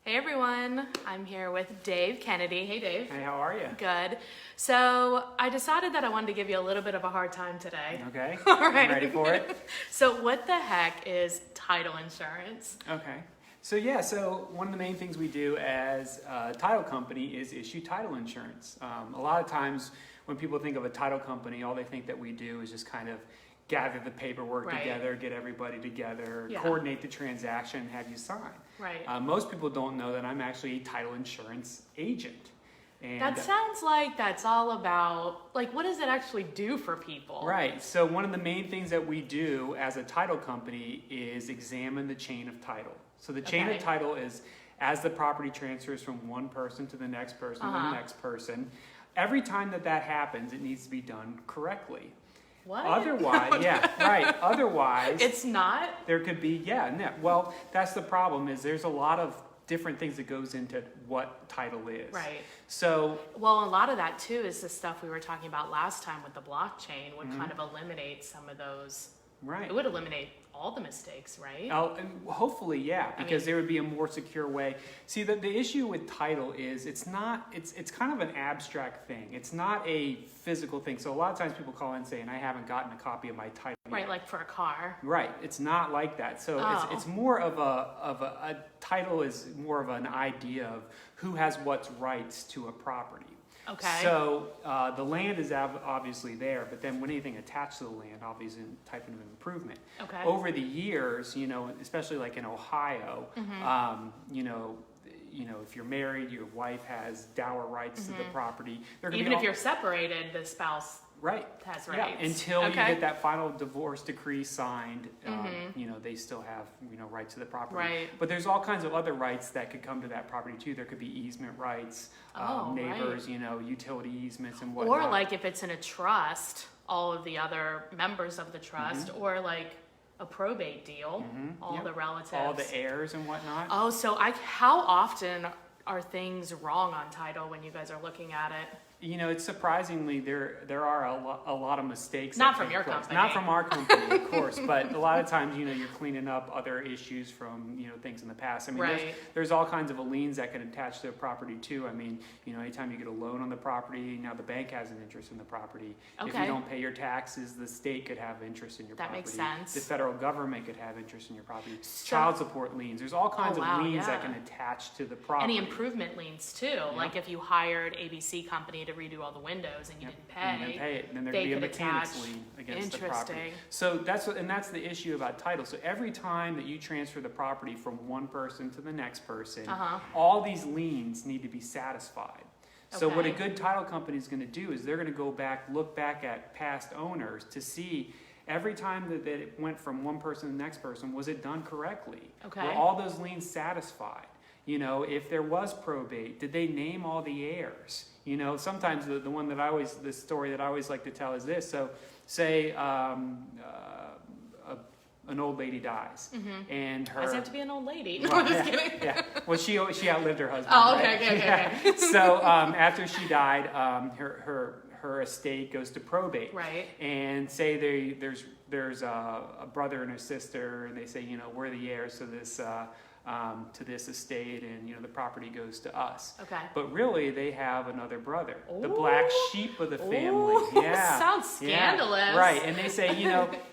Hey everyone, I'm here with Dave Kennedy. Hey Dave. Hey, how are you? Good. So I decided that I wanted to give you a little bit of a hard time today. Okay. All right. I'm ready for it. So what the heck is title insurance? Okay. So one of the main things we do as a title company is issue title insurance. A lot of times when people think of a title company, all they think that we do is just kind of gather the paperwork together, get everybody together, coordinate the transaction, and have you sign. Right. Most people don't know that I'm actually a title insurance agent. And that sounds like that's all about, like, what does it actually do for people? Right. So one of the main things that we do as a title company is examine the chain of title. So the chain of title is as the property transfers from one person to the next person to the next person. Every time that happens, it needs to be done correctly. What? Otherwise, Otherwise, it's not? There could be, well, that's the problem is there's a lot of different things that goes into what title is. Right. So, well, a lot of that too is the stuff we were talking about last time with the blockchain would kind of eliminate some of those. Right. It would eliminate all the mistakes, right? Oh, and hopefully, because there would be a more secure way. See, the issue with title is it's kind of an abstract thing. It's not a physical thing. So a lot of times people call in saying, I haven't gotten a copy of my title Right, yet. like for a car. Right. It's not like that. So it's more of a title is more of an idea of who has what's rights to a property. Okay. So the land is obviously there, but then when anything attached to the land, obviously type of improvement. Okay. Over the years, especially like in Ohio, if you're married, your wife has dower rights to the property. Even if you're separated, the spouse has rights. Yeah, until you get that final divorce decree signed, they still have rights to the property. Right. But there's all kinds of other rights that could come to that property too. There could be easement rights, neighbors, utility easements and whatnot. Or like if it's in a trust, all of the other members of the trust, or like a probate deal, all the relatives, all the heirs and whatnot. Oh, so how often are things wrong on title when you guys are looking at it? It's surprisingly there are a lot of mistakes. Not from your company. Not from our company, of course, but a lot of times you're cleaning up other issues from things in the past. I mean, there's all kinds of liens that can attach to a property too. I mean, anytime you get a loan on the property, now the bank has an interest in the property. If you don't pay your taxes, the state could have interest in your property. That makes sense. The federal government could have interest in your property. Child support liens. There's all kinds of liens that can attach to the property. Any improvement liens too. Like if you hired ABC company to redo all the windows and you didn't pay, and then pay it, then there'd be a mechanics lien against the property. So that's the issue about title. So every time that you transfer the property from one person to the next person, all these liens need to be satisfied. So what a good title company is going to do is they're going to go back, look back at past owners to see every time that it went from one person to the next person, was it done correctly? Were all those liens satisfied? If there was probate, did they name all the heirs? Sometimes the story that I always like to tell is this. So say an old lady dies, and her... Why does it have to be an old lady? Well, just kidding. Well, she outlived her husband. Oh, okay. So after she died, her estate goes to probate. Right. And say there's a brother and a sister, and they say, we're the heirs to this estate, and the property goes to us. Okay. But really, they have another brother, the black sheep of the family. Sounds scandalous. Yeah. Right. And they say,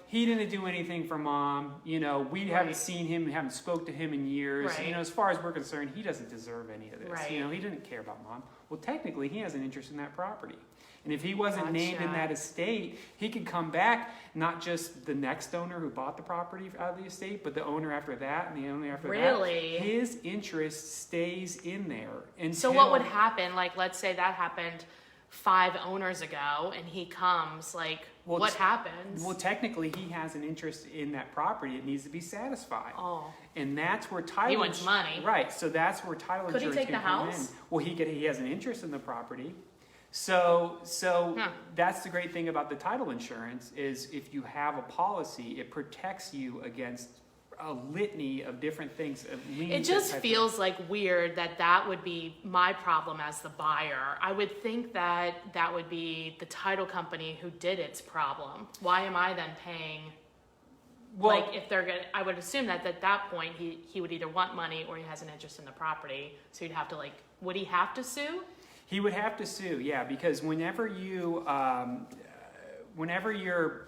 he didn't do anything for mom. We haven't seen him, haven't spoke to him in years. Right. As far as we're concerned, he doesn't deserve any of this. Right. He didn't care about mom. Well, technically, he has an interest in that property. And if he wasn't named in that estate, he could come back, not just the next owner who bought the property out of the estate, but the owner after that and the owner after that. Really? His interest stays in there. So what would happen? Like, let's say that happened 5 owners ago, and he comes, what happens? Well, technically, he has an interest in that property. It needs to be satisfied. Oh. And that's where title... He wants money. Right. So that's where title insurance Could he take the house? Well, he has an interest in the property. So that's the great thing about the title insurance is if you have a policy, it protects you against a litany of different things. It just feels like weird that would be my problem as the buyer. I would think that would be the title company who did its problem. Why am I then paying Well, like if they're gonna, I would assume that at that point he would either want money or he has an interest in the property. So he'd have to would he have to sue? He would have to sue, yeah, because whenever you're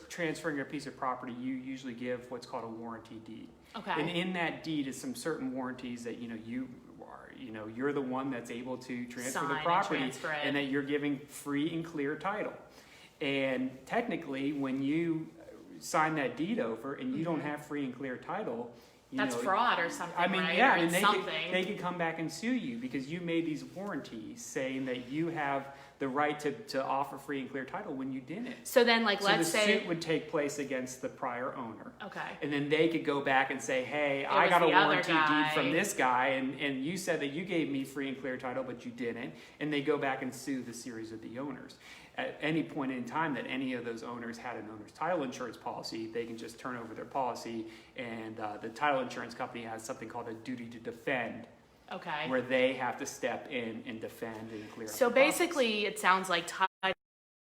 transferring a piece of property, you usually give what's called a warranty deed. Okay. And in that deed is some certain warranties that you're the one that's able to transfer the property, and that you're giving free and clear title. And technically, when you sign that deed over and you don't have free and clear title, that's fraud or something. I mean, right? yeah, or and something. they could come back and sue you because you made these warranties saying that you have the right to offer free and clear title when you didn't. So then, let's say the suit would take place against the prior owner. Okay. And then they could go back and say, hey, I got a warranty deed from this guy, and you said that you gave me free and clear title, but you didn't. And they go back and sue the series of the owners. At any point in time that any of those owners had an owner's title insurance policy, they can just turn over their policy, and the title insurance company has something called a duty to defend. Okay. Where they have to step in and defend and clear up. So basically, it sounds like title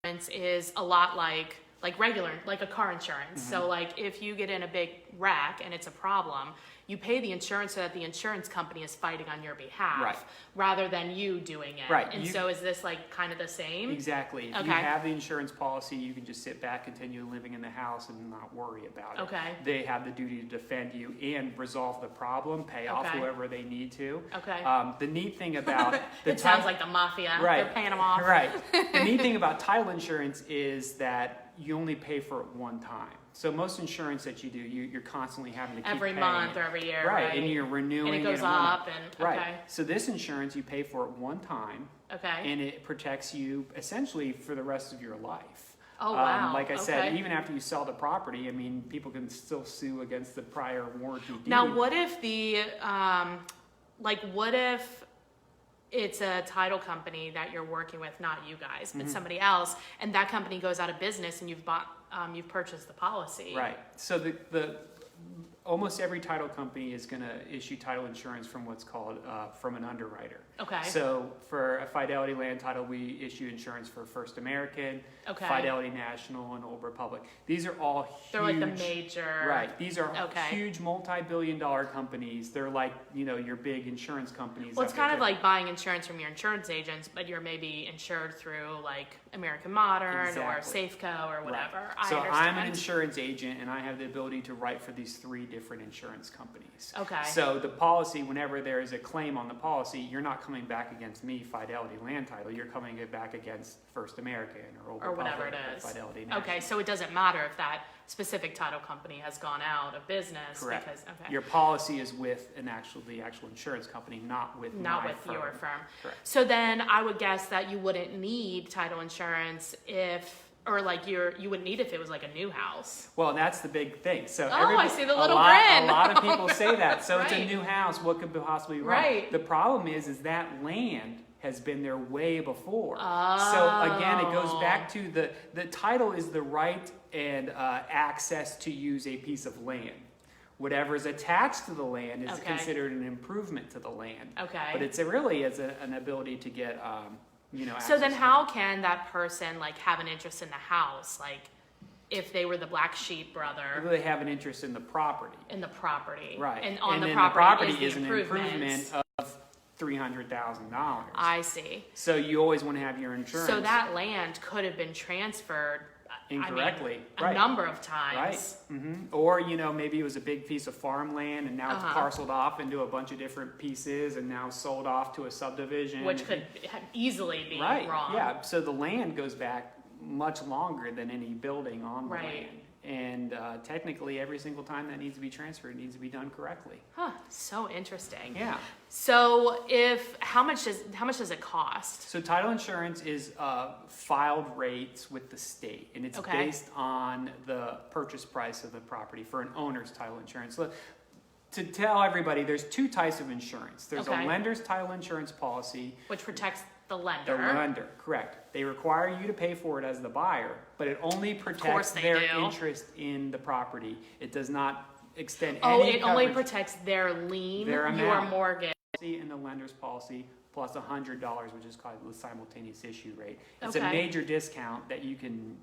insurance is a lot like regular, like a car insurance. Mm-hmm. So if you get in a big wreck and it's a problem, you pay the insurance so that the insurance company is fighting on your behalf, right, rather than you doing it. Right. And so is this kind of the same? Exactly. If okay. you have the insurance policy, you can just sit back, continue living in the house, and not worry about it. Okay. They have the duty to defend you and resolve the problem, pay off whoever they need to. Okay. The neat thing about it sounds like the mafia. Right. They're paying them off. Right. The neat thing about title insurance is that you only pay for it one time. So most insurance that you do, you're constantly having to keep every paying month it. or every year, right? And you're renewing, and it goes up, and right. Okay. So this insurance, you pay for it one time, okay, and it protects you essentially for the rest of your life. Oh wow! Like I said, even after you sell the property, I mean, people can still sue against the prior warranty deed. Now, what if what if it's a title company that you're working with, not you guys, but somebody else, and that company goes out of business, and you've purchased the policy. Right. So the almost every title company is going to issue title insurance from what's called from an underwriter. Okay. So for a Fidelity land title, we issue insurance for First American, Fidelity National, and Old Republic. These are all huge. They're like the major. Right. These are huge multi-billion-dollar companies. They're like your big insurance companies. Well, it's kind of like buying insurance from your insurance agents, but you're maybe insured through American Modern or Safeco or whatever. Right. So I'm an insurance agent, and I have the ability to write for these 3 different insurance companies. Okay. So the policy, whenever there is a claim on the policy, you're not coming back against me, Fidelity land title. You're coming back against First American or Old Republic, whatever it is. Fidelity National. Okay, so it doesn't matter if that specific title company has gone out of business. Correct. Because your policy is with the actual insurance company, not with your firm. Correct. So then I would guess that you wouldn't need title insurance you wouldn't need if it was like a new house. Well, that's the big thing. So I see the little grin. A lot of people say that. So Right. It's a new house. What could possibly be wrong? Right. The problem is that land has been there way before. Oh. So again, it goes back to the title is the right and access to use a piece of land. Whatever is attached to the land is considered an improvement to the land. Okay. But it's really an ability to get So then how can that person have an interest in the house? If they were the black sheep brother. They have an interest in the property. In the property. Right. And on the property is an improvement of $300,000. I see. So you always want to have your insurance. So that land could have been transferred incorrectly, a number of times. Right. Mm-hmm. Or maybe it was a big piece of farmland, and now it's parceled off into a bunch of different pieces, and now sold off to a subdivision, which could easily be right. wrong. Yeah. So the land goes back much longer than any building on the land. And technically, every single time that needs to be transferred, it needs to be done correctly. Huh. So interesting. Yeah. So how much does it cost? So title insurance is filed rates with the state, and it's based on the purchase price of the property for an owner's title insurance. So, to tell everybody, there's 2 types of insurance. There's a lender's title insurance policy, which protects the lender. The lender, correct. They require you to pay for it as the buyer, but it only protects their interest in the property. It does not extend any coverage. Only protects their lien, your mortgage. And the lender's policy plus $100, which is called the simultaneous issue rate. It's a major discount that you can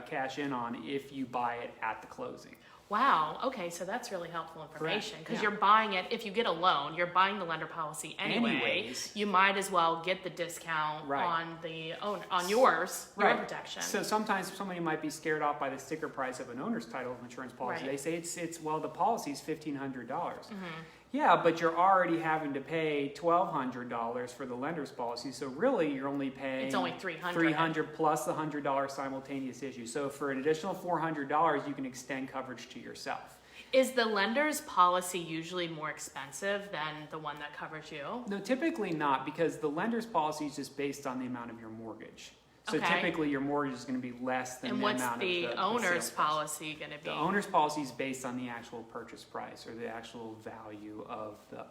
cash in on if you buy it at the closing. Wow. Okay, so that's really helpful information because yeah. you're buying it. If you get a loan, you're buying the lender policy anyway. Anyways. You might as well get the discount Right. on the owner, on yours, your Right. protection. So sometimes somebody might be scared off by the sticker price of an owner's title insurance policy. Right. They say it's well, the policy's $1,500. Yeah, but you're already having to pay $1,200 for the lender's policy. So really, you're only paying It's only $300. $300 plus the $100 simultaneous issue. So for an additional $400, you can extend coverage to yourself. Is the lender's policy usually more expensive than the one that covers you? No, typically not, because the lender's policy is just based on the amount of your mortgage. So Okay. typically, your mortgage is going to be less than And the what's amount the of the owner's sales price. policy going to be? The owner's policy is based on the actual purchase price or the actual value of the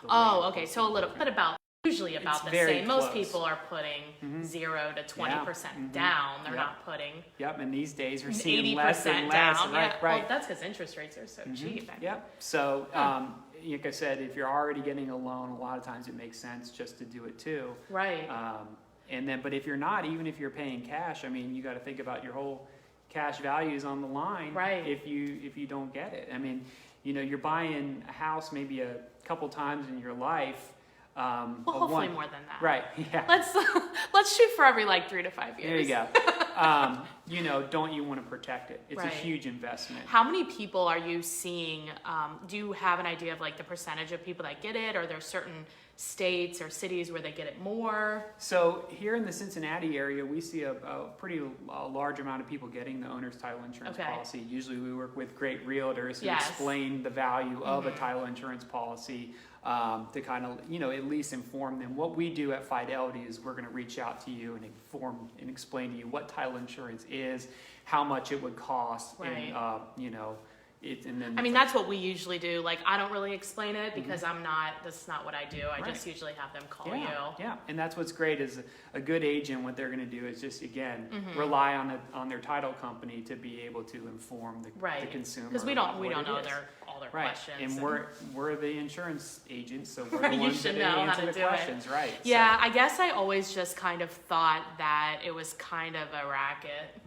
Oh, land. okay. So a little, but usually about It's the very same. Most close. people are putting 0 to 20% down. They're Yep. not putting Yep, and these days we're seeing 80% less and less. down. Right, Yeah. right. Well, that's because interest rates are so cheap. I mean. Yep. So, like I said, if you're already getting a loan, a lot of times it makes sense just to do it too. Right. And then, but if you're not, even if you're paying cash, I mean, you got to think about your whole cash values on the line. Right. If you don't get it, I mean, you're buying a house maybe a couple times in your life. Well, hopefully more than that. Right. Yeah. Let's shoot for every 3 to 5 years. There you go. Don't you want to protect it? It's Right. a huge investment. How many people are you seeing? Do you have an idea of the percentage of people that get it? Are there certain states or cities where they get it more? So here in the Cincinnati area, we see a pretty large amount of people getting the owner's title insurance Okay. policy. Usually we work with great realtors who Yes. explain the value of a title insurance policy to kind of, at least inform them. What we do at Fidelity is we're going to reach out to you and inform and explain to you what title insurance is, how much it would cost, Right. and then I mean, that's what we usually do. I don't really explain it because that's not what I do. I Right. just usually have them call Yeah, you. yeah, and that's what's great is a good agent. What they're going to do is just rely on their title company to be able to inform the consumer. Because we about don't what it know is. all their Right, questions. and we're the insurance agents, so we're Right, the you ones should that know how answer to the do it. questions, right? Yeah, I guess I always just kind of thought that it was kind of a racket.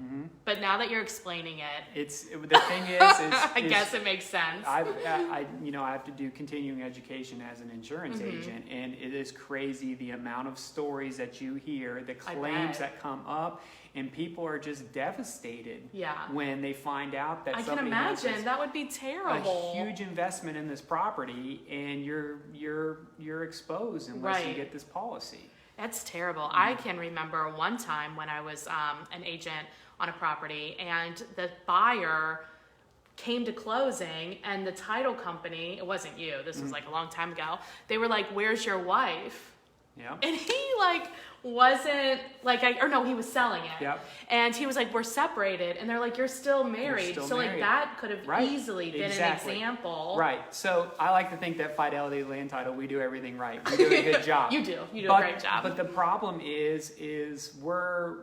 But now that you're explaining it, The thing is I guess it makes sense. I have to do continuing education as an insurance agent, and it is crazy the amount of stories that you hear, the claims that come up, and people are just devastated when they find out that I can somebody has imagine that would be terrible. a huge investment in this property, and you're exposed unless you get this policy. That's terrible. I can remember one time when I was an agent on a property, and the buyer came to closing, and the title company, it wasn't you, this was a long time ago, they were like, "Where's your wife?" Yeah. And he wasn't he was selling it. Yep. And he was like, "We're separated." And they're like, "You're still married." still so married. that could have easily been Exactly. an example. Right. So I like to think that Fidelity Land Title, we do everything right. We do a good job. You do a great job. But the problem is we're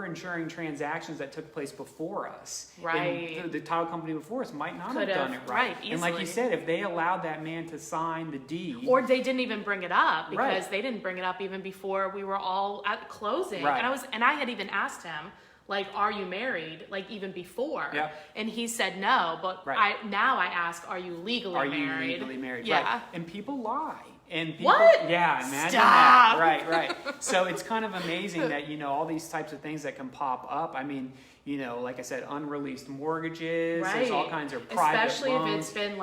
insuring transactions that took place before us. Right. And the title company before us might not Could have done have, it right. right, And like you easily. said, if they allowed that man to sign the deed. Or they didn't even bring it up because Right. they didn't bring it up even before we were all at closing. Right. And I had even asked him, "Are you married?" Even before. Yep. And he said no, but Right. I ask, "Are you legally married?" Are you legally married? Yeah. Right. And people lie. And people, What? Yeah, imagine Stop. that. Right. So it's kind of amazing that, all these types of things that can pop up. I mean, like I said, unreleased mortgages, there's all kinds of private Especially loans. if it's been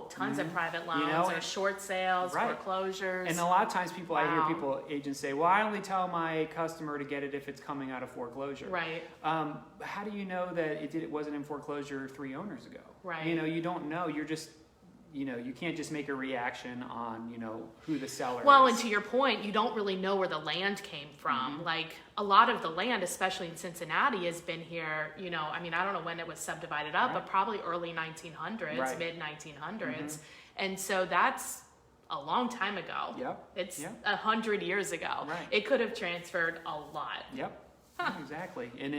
tons of private loans or short sales, Right. foreclosures. And a lot of times I Wow. hear agents say, "Well, I only tell my customer to get it if it's coming out of foreclosure." Right. How do you know that it wasn't in foreclosure 3 owners ago? Right. You don't know. You're just, you can't just make a reaction on, who the seller Well, is. and to your point, you don't really know where the land came from. A lot of the land, especially in Cincinnati, has been here, I don't know when it was subdivided up, but probably early 1900s, Right. mid 1900s. And so that's a long time ago. Yep. It's Yep. 100 years ago. Right. It could have transferred a lot. Yep. Exactly. And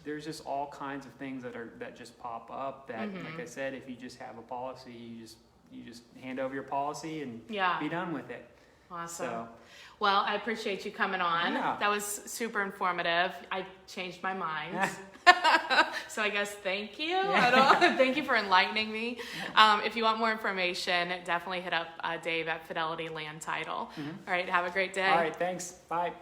there's just all kinds of things that just pop up that, like I said, if you just have a policy, you just hand over your policy and be done with it. Awesome. So, well, I appreciate you coming on. Yeah. That was super informative. I changed my mind. So I guess thank you. Thank you for enlightening me. If you want more information, definitely hit up Dave at Fidelity Land Title. All right, have a great day. All right, thanks. Bye.